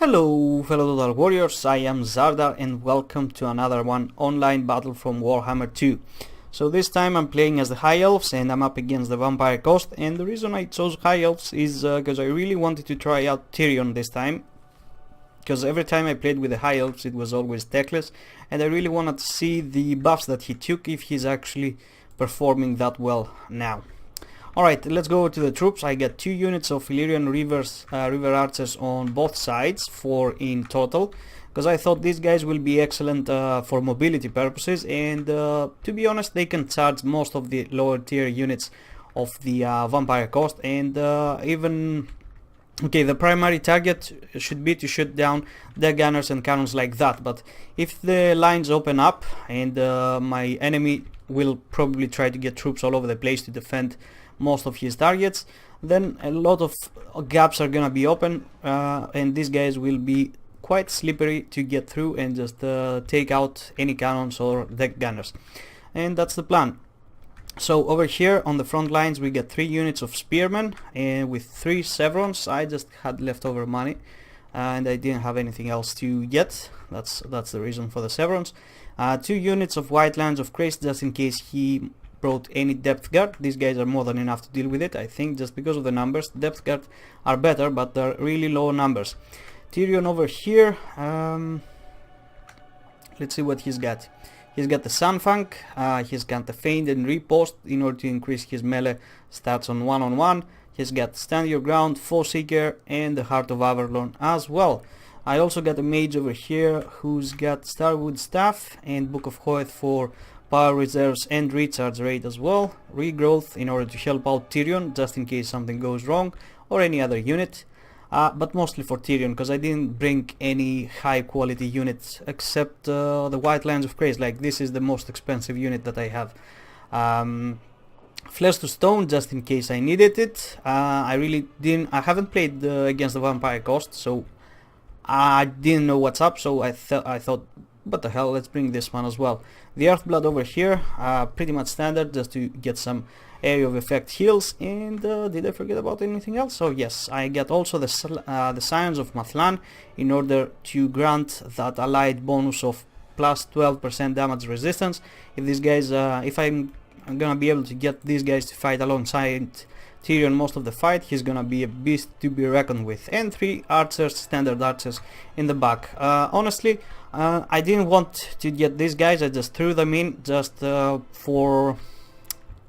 Hello fellow Total Warriors, I am Zardar and welcome to another online battle from Warhammer 2. So this time I'm playing as the High Elves and I'm up against the Vampire Coast, and the reason I chose High Elves is because I really wanted to try out TYRION this time. Because every time I played with the High Elves it was always techless, and I really wanted to see the buffs that he took, if he's actually performing that well now. Alright, let's go to the troops. I get 2 units of Illyrian River Archers on both sides, 4 in total, because I thought these guys will be excellent for mobility purposes, and to be honest they can charge most of the lower tier units of the Vampire Coast, and even... Okay, the primary target should be to shoot down the gunners and cannons like that, but if the lines open up and my enemy will probably try to get troops all over the place to defend most of his targets, then a lot of gaps are gonna be open, and these guys will be quite slippery to get through and just take out any cannons or deck gunners, and that's the plan. So over here on the front lines we get 3 units of spearmen and with 3 chevrons. I just had leftover money and I didn't have anything else to get. That's the reason for the chevrons. 2 units of white lines of Grace, just in case he brought any depth guard. These guys are more than enough to deal with it, I think, just because of the numbers. Depth guard are better, but they're really low numbers. TYRION over here, let's see what he's got. He's got the Sunfunk, he's got the Feint and Riposte in order to increase his melee stats on one-on-one. He's got Stand Your Ground, Foe Seeker, and the Heart of Avalon as well. I also got a mage over here who's got Starwood Staff and Book of Hoeth for power reserves and recharge rate as well. Regrowth in order to help out TYRION just in case something goes wrong, or any other unit. But mostly for TYRION, because I didn't bring any high quality units except the White Lines of Grace. Like, this is the most expensive unit that I have. Flesh to Stone, just in case I needed it. I haven't played against the Vampire Coast, so I didn't know what's up, so I thought, what the hell, let's bring this one as well. The Earthblood over here, pretty much standard, just to get some area of effect heals. And did I forget about anything else? Oh yes, I get also the Scions of Mathlan in order to grant that allied bonus of plus 12% damage resistance. If these guys, if I'm gonna be able to get these guys to fight alongside TYRION most of the fight, he's gonna be a beast to be reckoned with. And 3 archers, standard archers in the back. Honestly, I didn't want to get these guys, I just threw them in just for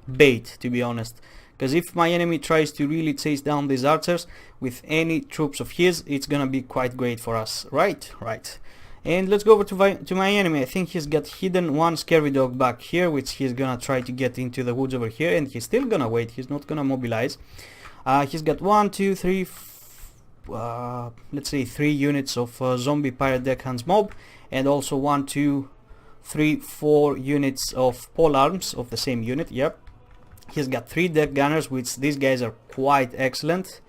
bait, to be honest, because if my enemy tries to really chase down these archers with any troops of his, it's gonna be quite great for us. Right. And let's go over to my enemy. I think he's got hidden one scurvy dog back here, which he's gonna try to get into the woods over here, and he's still gonna wait, he's not gonna mobilize. He's got 1, 2, 3, let's say 3 units of zombie pirate deckhands mob, and also 1, 2, 3, 4 units of pole arms of the same unit. Yep. He's got 3 deck gunners, which these guys are quite excellent.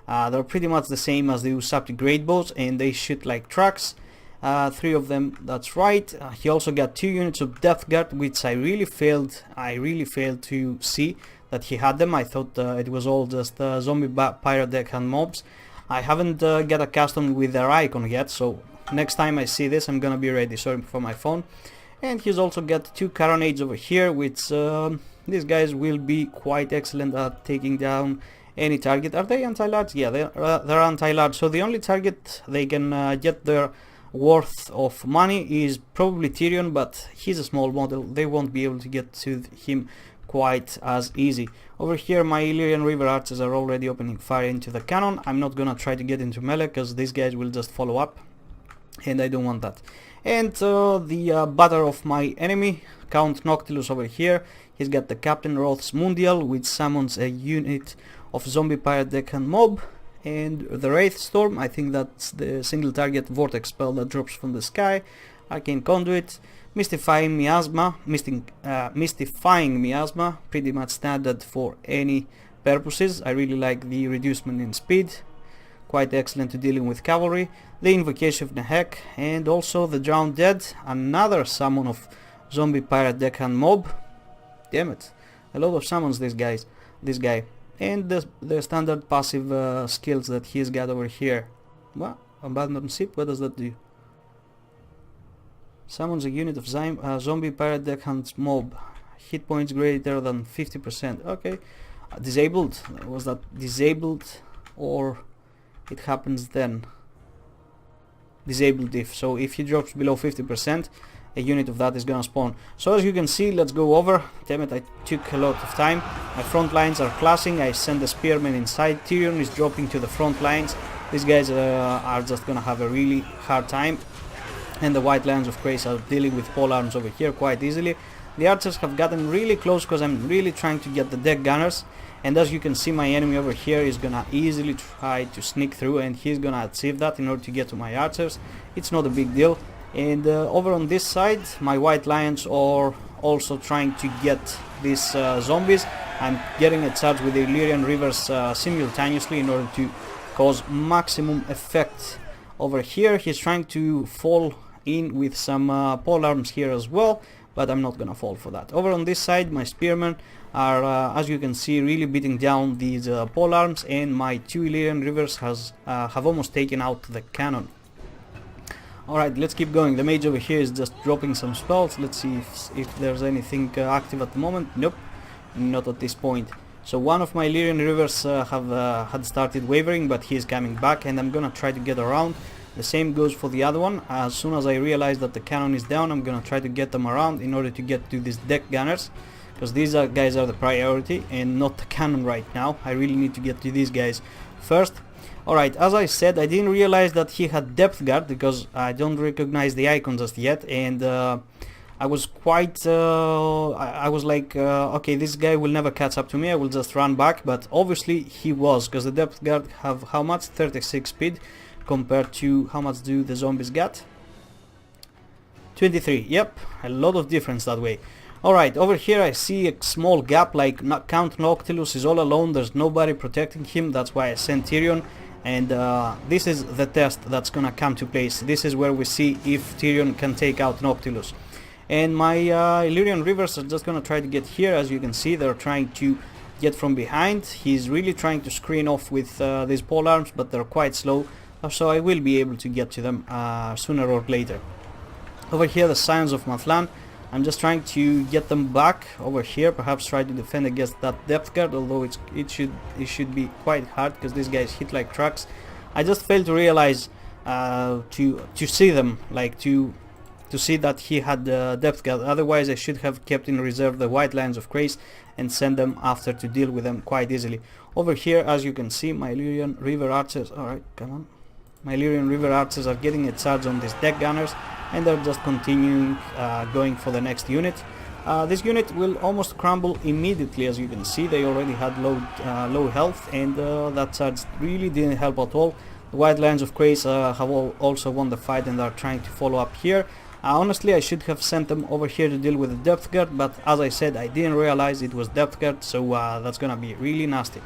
They're pretty much the same as the Ushabti great bows, and they shoot like trucks. 3 of them, that's right. He also got 2 units of Death Guard, which I really failed to see that he had them. I thought it was all just zombie pirate deckhand mobs. I haven't got accustomed with their icon yet, so next time I see this I'm gonna be ready. Sorry for my phone. And he's also got 2 Carronades over here, which these guys will be quite excellent at taking down any target. Are they anti-large? Yeah, they're anti-large, so the only target they can get their worth of money is probably TYRION, but he's a small model, they won't be able to get to him quite as easy. Over here my Illyrian River Archers are already opening fire into the cannon. I'm not gonna try to get into melee because these guys will just follow up, and I don't want that. And the butter of my enemy, Count Noctilus over here, he's got the Captain Roth's Mundial, which summons a unit of zombie pirate deckhand mob, and the Wraith Storm, I think that's the single target vortex spell that drops from the sky. Arcane Conduit, Mystifying Miasma, pretty much standard for any purposes. I really like the reducement in speed, quite excellent to dealing with cavalry. The Invocation of Nehek, and also the Drowned Dead, another summon of zombie pirate deckhand mob. Damn it, a lot of summons this guy. And the standard passive skills that he's got over here. Well, abandoned ship. What does that do? Summons a unit of zombie pirate deckhand mob. Hit points greater than 50%. Okay. Disabled. Was that disabled or it happens then? Disabled if. So if he drops below 50%, a unit of that is gonna spawn. So as you can see, let's go over. Damn it, I took a lot of time. My front lines are clashing. I send the spearmen inside. Tyrion is dropping to the front lines. These guys are just gonna have a really hard time. And the White Lions of Grace are dealing with pole arms over here quite easily. The archers have gotten really close because I'm really trying to get the deck gunners. And as you can see, my enemy over here is gonna easily try to sneak through, and he's gonna achieve that in order to get to my archers. It's not a big deal. And over on this side, my White Lions are also trying to get these zombies. I'm getting a charge with the Illyrian Rivers simultaneously in order to cause maximum effect. Over here, he's trying to fall in with some pole arms here as well, but I'm not gonna fall for that. Over on this side, my spearmen are, as you can see, really beating down these pole arms, and my 2 Illyrian Rivers have almost taken out the cannon. Alright, let's keep going. The mage over here is just dropping some spells. Let's see if there's anything active at the moment. Nope, not at this point. So one of my Illyrian Rivers had started wavering, but he is coming back, and I'm gonna try to get around. The same goes for the other one. As soon as I realize that the cannon is down, I'm gonna try to get them around in order to get to these deck gunners, because these guys are the priority and not the cannon right now. I really need to get to these guys first. Alright, as I said, I didn't realize that he had depth guard because I don't recognize the icon just yet, and I was quite, I was like, okay, this guy will never catch up to me, I will just run back, but obviously he was, because the depth guard have how much? 36 speed, compared to how much do the zombies get? 23, yep, a lot of difference that way. Alright, over here I see a small gap, like Count Noctilus is all alone, there's nobody protecting him, that's why I sent Tyrion. And this is the test that's gonna come to place. This is where we see if Tyrion can take out Noctilus. And my Illyrian Rivers are just gonna try to get here. As you can see, they're trying to get from behind. He's really trying to screen off with these pole arms, but they're quite slow, so I will be able to get to them sooner or later. Over here, the Scions of Mathlan. I'm just trying to get them back over here, perhaps try to defend against that depth guard, although it should be quite hard because these guys hit like trucks. I just failed to realize to see them, like to see that he had depth guard. Otherwise I should have kept in reserve the White Lions of Grace and send them after to deal with them quite easily. Over here, as you can see, my Illyrian River Archers, alright, come on. My Illyrian River Archers are getting a charge on these deck gunners, and they're just continuing going for the next unit. This unit will almost crumble immediately. As you can see, they already had low health, and that charge really didn't help at all. The White Lions of Grace have also won the fight and are trying to follow up here. Honestly, I should have sent them over here to deal with the depth guard, but as I said, I didn't realize it was depth guard, so that's gonna be really nasty.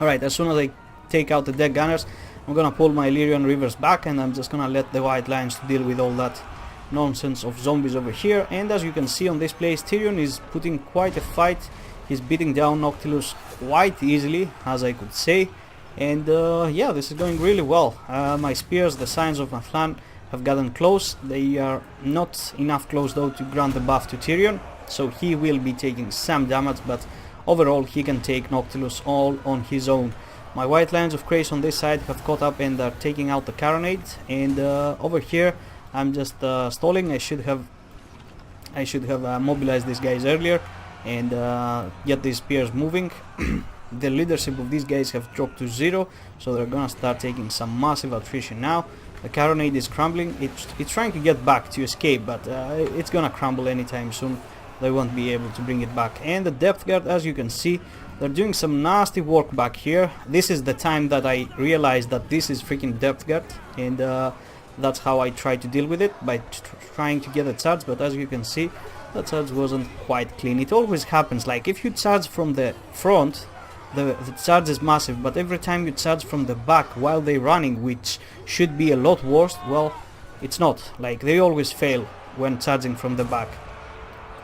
Alright, as soon as I take out the deck gunners, I'm gonna pull my Illyrian Rivers back, and I'm just gonna let the White Lions deal with all that nonsense of zombies over here. And as you can see on this place, Tyrion is putting quite a fight. He's beating down Noctilus quite easily, as I could say. And yeah, this is going really well. My spears, the Scions of Mathlan, have gotten close. They are not enough close though to grant the buff to Tyrion, so he will be taking some damage, but overall he can take Noctilus all on his own. My White Lions of Grace on this side have caught up and are taking out the Carronade, and over here I'm just stalling. I should have mobilized these guys earlier and get these spears moving. The leadership of these guys have dropped to 0, so they're gonna start taking some massive attrition now. The Carronade is crumbling. It's trying to get back to escape, but it's gonna crumble anytime soon. They won't be able to bring it back. And the depth guard, as you can see, they're doing some nasty work back here. This is the time that I realized that this is freaking depth guard, and that's how I try to deal with it, by trying to get a charge. But as you can see, the charge wasn't quite clean. It always happens, like if you charge from the front, the charge is massive, but every time you charge from the back while they're running, which should be a lot worse, well, it's not. Like, they always fail when charging from the back.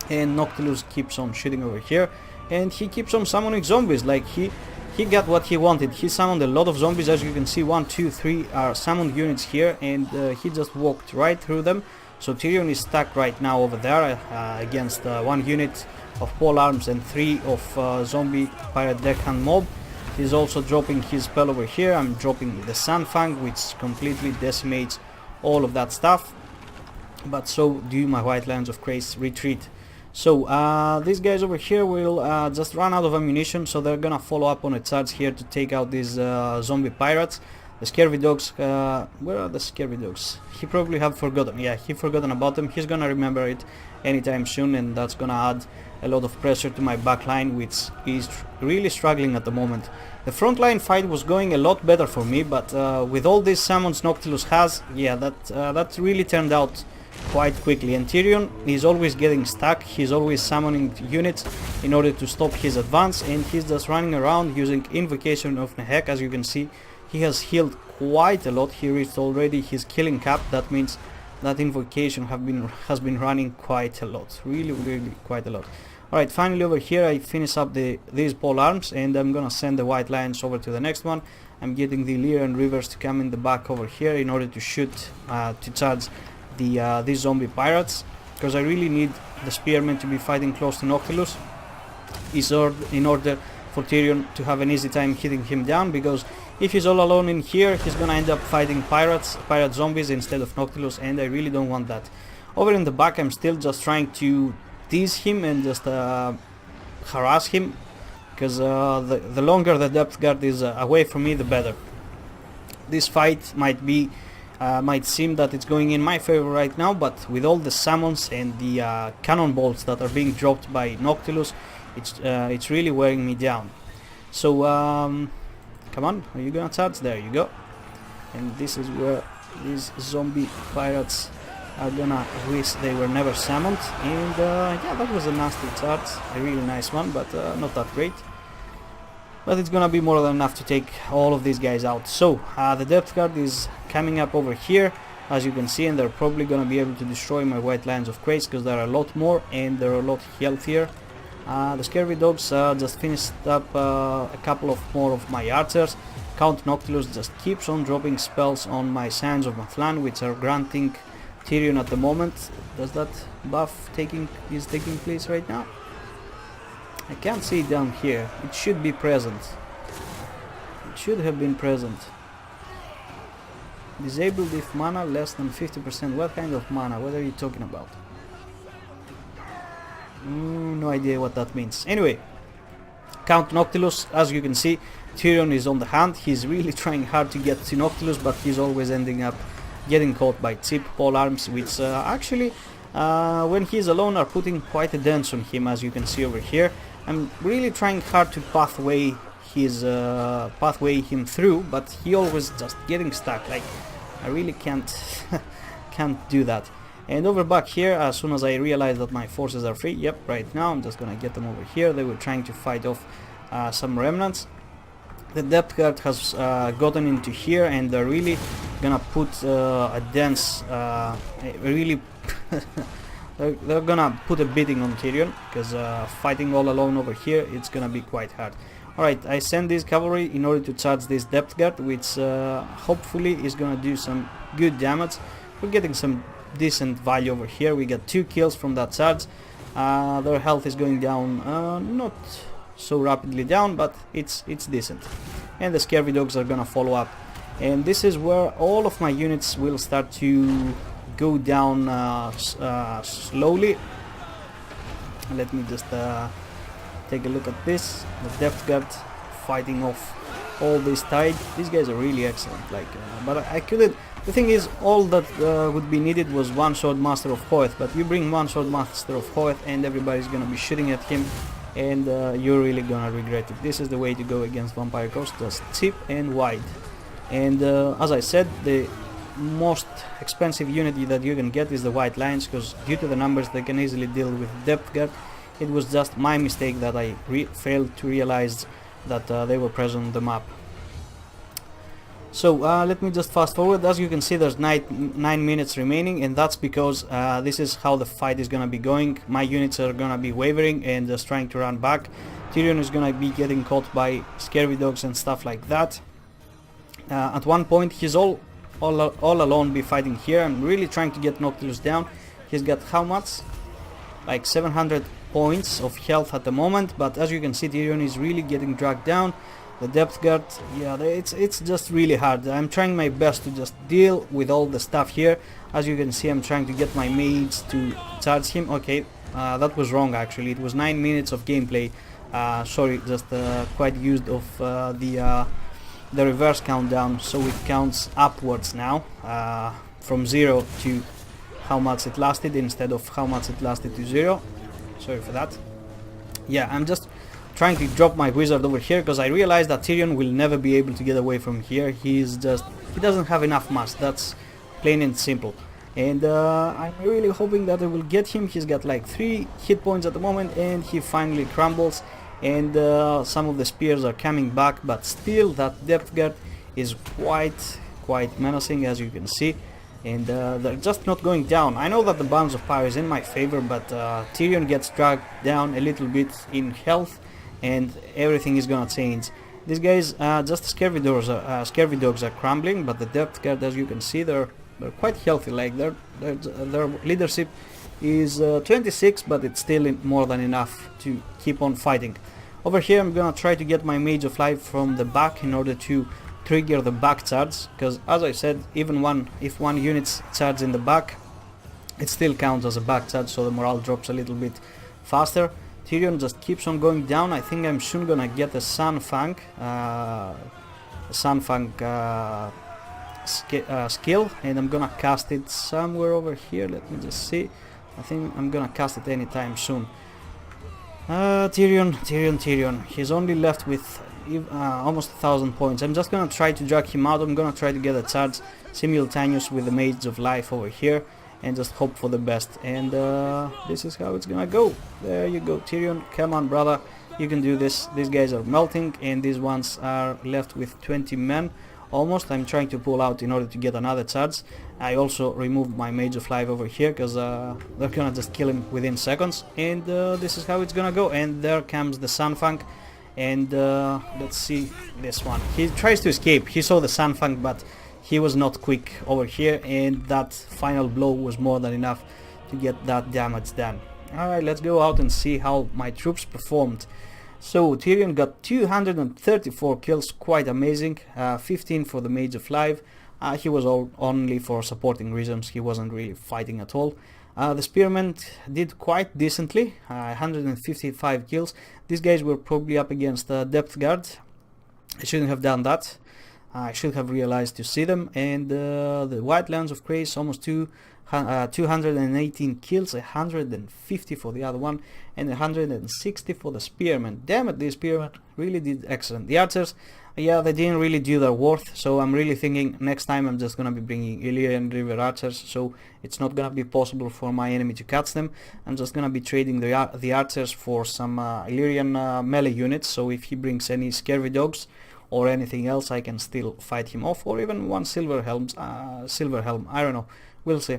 And Noctilus keeps on shooting over here, and he keeps on summoning zombies. Like he he got what he wanted. He summoned a lot of zombies, as you can see. 1, 2, 3 are summoned units here, and he just walked right through them. So Tyrion is stuck right now over there against 1 unit of pole arms and 3 of zombie pirate deckhand mob. He's also dropping his spell over here. I'm dropping the Sunfang, which completely decimates all of that stuff. But so do my White Lions of Craze retreat. So these guys over here will just run out of ammunition, so they're gonna follow up on a charge here to take out these zombie pirates. The scurvy dogs, where are the scurvy dogs? He probably have forgotten. Yeah, he forgotten about them. He's gonna remember it anytime soon, and that's gonna add a lot of pressure to my back line, which is really struggling at the moment. The front line fight was going a lot better for me, but with all these summons Noctilus has, yeah, that really turned out quite quickly. And Tyrion is always getting stuck. He's always summoning units in order to stop his advance, and he's just running around using Invocation of Nehek. As you can see, he has healed quite a lot. He reached already his killing cap. That means that invocation has been running quite a lot, really quite a lot. Alright, finally over here I finish up these pole arms, and I'm gonna send the White Lions over to the next one. I'm getting the Lyrian Rivers to come in the back over here in order to shoot, to charge these zombie pirates, because I really need the spearmen to be fighting close to Noctilus in order for Tyrion to have an easy time hitting him down, because if he's all alone in here, he's gonna end up fighting pirate zombies instead of Noctilus, and I really don't want that. Over in the back I'm still just trying to tease him and just harass him, because the longer the depth guard is away from me, the better. This fight might seem that it's going in my favor right now, but with all the summons and the cannonballs that are being dropped by Noctilus, it's really wearing me down. So come on, are you gonna charge? There you go. And this is where these zombie pirates are gonna wish they were never summoned. And yeah, that was a nasty charge, a really nice one, but not that great. But it's gonna be more than enough to take all of these guys out. So the depth guard is coming up over here, as you can see, and they're probably gonna be able to destroy my White Lions of Craze, because there are a lot more and they're a lot healthier. The scurvy dogs just finished up a couple of more of my archers. Count Noctilus just keeps on dropping spells on my Scions of Mathlan, which are granting Tyrion at the moment. Does that buff is taking place right now? I can't see it down here. It should be present. It should have been present. Disabled if mana less than 50%. What kind of mana? What are you talking about? No idea what that means. Anyway, Count Noctilus, as you can see, Tyrion is on the hand. He's really trying hard to get to Noctilus, but he's always ending up getting caught by cheap pole arms, which actually, when he's alone, are putting quite a dent on him, as you can see over here. I'm really trying hard to pathway him through, but he always just getting stuck. Like, I really can't do that. And over back here, as soon as I realize that my forces are free, yep, right now I'm just gonna get them over here. They were trying to fight off some remnants. The depth guard has gotten into here, and they're really gonna put a dense, really they're gonna put a beating on Tyrion, because fighting all alone over here, it's gonna be quite hard. Alright, I send this cavalry in order to charge this depth guard, which hopefully is gonna do some good damage. We're getting some decent value over here. We got 2 kills from that charge. Their health is going down, not so rapidly down, but it's decent. And the scurvy dogs are gonna follow up, and this is where all of my units will start to go down slowly. Let me just take a look at this. The depth guard fighting off all this tide. These guys are really excellent. Like, but I couldn't. The thing is, all that would be needed was one sword master of Hoeth. But you bring one sword master of Hoeth, and everybody's gonna be shooting at him, and you're really gonna regret it. This is the way to go against Vampire Coast, just cheap and wide. And as I said, the most expensive unit that you can get is the White Lions, because due to the numbers they can easily deal with depth guard. It was just my mistake that I failed to realize that they were present on the map. So let me just fast forward. As you can see, there's 9 minutes remaining, and that's because this is how the fight is gonna be going. My units are gonna be wavering and just trying to run back. Tyrion is gonna be getting caught by scary dogs and stuff like that. At one point he's all alone be fighting here. I'm really trying to get Noctilus down. He's got how much? Like 700 points of health at the moment, but as you can see, Tyrion is really getting dragged down. The depth guard, yeah, it's just really hard. I'm trying my best to just deal with all the stuff here. As you can see, I'm trying to get my mage to charge him. Okay, that was wrong actually. It was 9 minutes of gameplay. Sorry, just quite used of the reverse countdown, so it counts upwards now from 0 to how much it lasted instead of how much it lasted to 0. Sorry for that. Yeah, I'm just trying to drop my wizard over here because I realized that Tyrion will never be able to get away from here. He doesn't have enough mass. That's plain and simple. And I'm really hoping that I will get him. He's got like 3 hit points at the moment, and he finally crumbles. And some of the spears are coming back, but still that depth guard is quite menacing, as you can see. And they're just not going down. I know that the Bonds of Power is in my favor, but Tyrion gets dragged down a little bit in health, and everything is gonna change. These guys, just scurvy dogs are crumbling, but the depth guard, as you can see, they're quite healthy. Like their leadership is 26, but it's still more than enough to keep on fighting. Over here, I'm gonna try to get my Mage of Life from the back in order to trigger the back charge, because as I said, even if one unit's charged in the back, it still counts as a back charge, so the morale drops a little bit faster. Tyrion just keeps on going down. I think I'm soon gonna get a Sunfang skill, and I'm gonna cast it somewhere over here. Let me just see. I think I'm gonna cast it anytime soon. Tyrion. He's only left with almost 1,000 points. I'm just gonna try to drag him out. I'm gonna try to get a charge simultaneous with the Mage of Life over here, and just hope for the best. And this is how it's gonna go. There you go, Tyrion. Come on, brother. You can do this. These guys are melting, and these ones are left with 20 men. Almost. I'm trying to pull out in order to get another charge. I also removed my Mage of Life over here because they're gonna just kill him within seconds. And this is how it's gonna go. And there comes the Sunfang. And let's see this one. He tries to escape. He saw the Sunfang, but he was not quick over here, and that final blow was more than enough to get that damage done. Alright, let's go out and see how my troops performed. So Tyrion got 234 kills, quite amazing. 15 for the Mage of Life. He was only for supporting reasons. He wasn't really fighting at all. The Spearmen did quite decently, 155 kills. These guys were probably up against Depth Guard. I shouldn't have done that. I should have realized to see them. And the White Lions of Grace, almost 218 kills, 150 for the other one, and 160 for the Spearmen. Damn it, the Spearmen really did excellent. The Archers, yeah, they didn't really do their worth, so I'm really thinking next time I'm just gonna be bringing Illyrian River Archers, so it's not gonna be possible for my enemy to catch them. I'm just gonna be trading the Archers for some Illyrian melee units, so if he brings any scurvy dogs or anything else, I can still fight him off, or even one Silver Helm, I don't know, we'll see.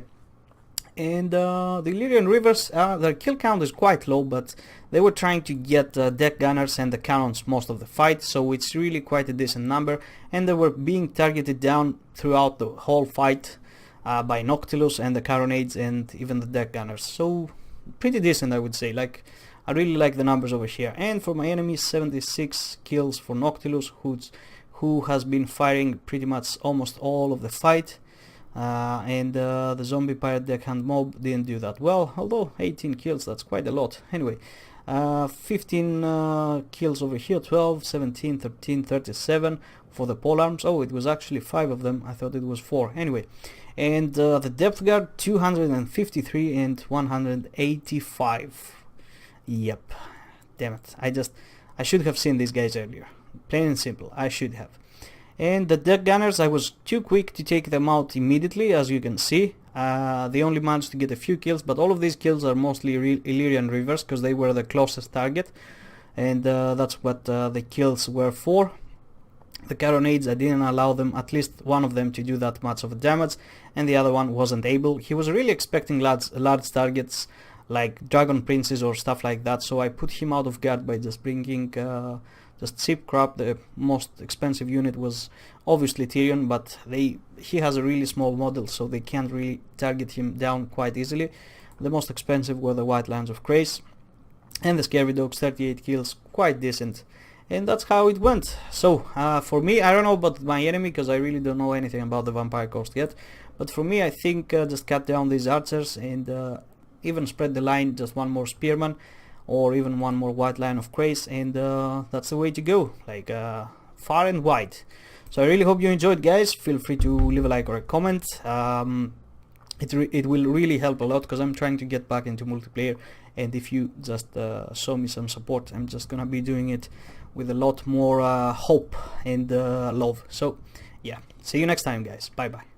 And the Illyrian Rivers, their kill count is quite low, but they were trying to get deck gunners and the cannons most of the fight, so it's really quite a decent number, and they were being targeted down throughout the whole fight by Noctilus and the Carronades and even the deck gunners, so pretty decent, I would say. Like, I really like the numbers over here. And for my enemy, 76 kills for Noctilus, who has been firing pretty much almost all of the fight. And the zombie pirate deckhand mob didn't do that well, although 18 kills, that's quite a lot. Anyway, 15 kills over here, 12, 17, 13, 37 for the polearms. Oh, it was actually 5 of them, I thought it was 4. Anyway, and the depth guard, 253 and 185. Yep, damn it, I should have seen these guys earlier, plain and simple, I should have. And the deck gunners, I was too quick to take them out immediately, as you can see. They only managed to get a few kills, but all of these kills are mostly Illyrian Rivers, because they were the closest target, and that's what the kills were for. the carronades, I didn't allow them, at least one of them, to do that much of damage, and the other one wasn't able. He was really expecting large targets like dragon princes or stuff like that, so I put him out of guard by just bringing just cheap crap. The most expensive unit was obviously TYRION, but he has a really small model, so they can't really target him down quite easily. The most expensive were the White Lions of Grace, and the Scary Dogs, 38 kills, quite decent. And that's how it went. So for me, I don't know about my enemy, because I really don't know anything about the Vampire Coast yet, but for me, I think just cut down these archers and even spread the line, just one more spearman or even one more White Lion of Grace, and that's the way to go, like far and wide. So I really hope you enjoyed, guys. Feel free to leave a like or a comment. It will really help a lot, because I'm trying to get back into multiplayer, and if you just show me some support, I'm just gonna be doing it with a lot more hope and love. So yeah, see you next time, guys. Bye bye.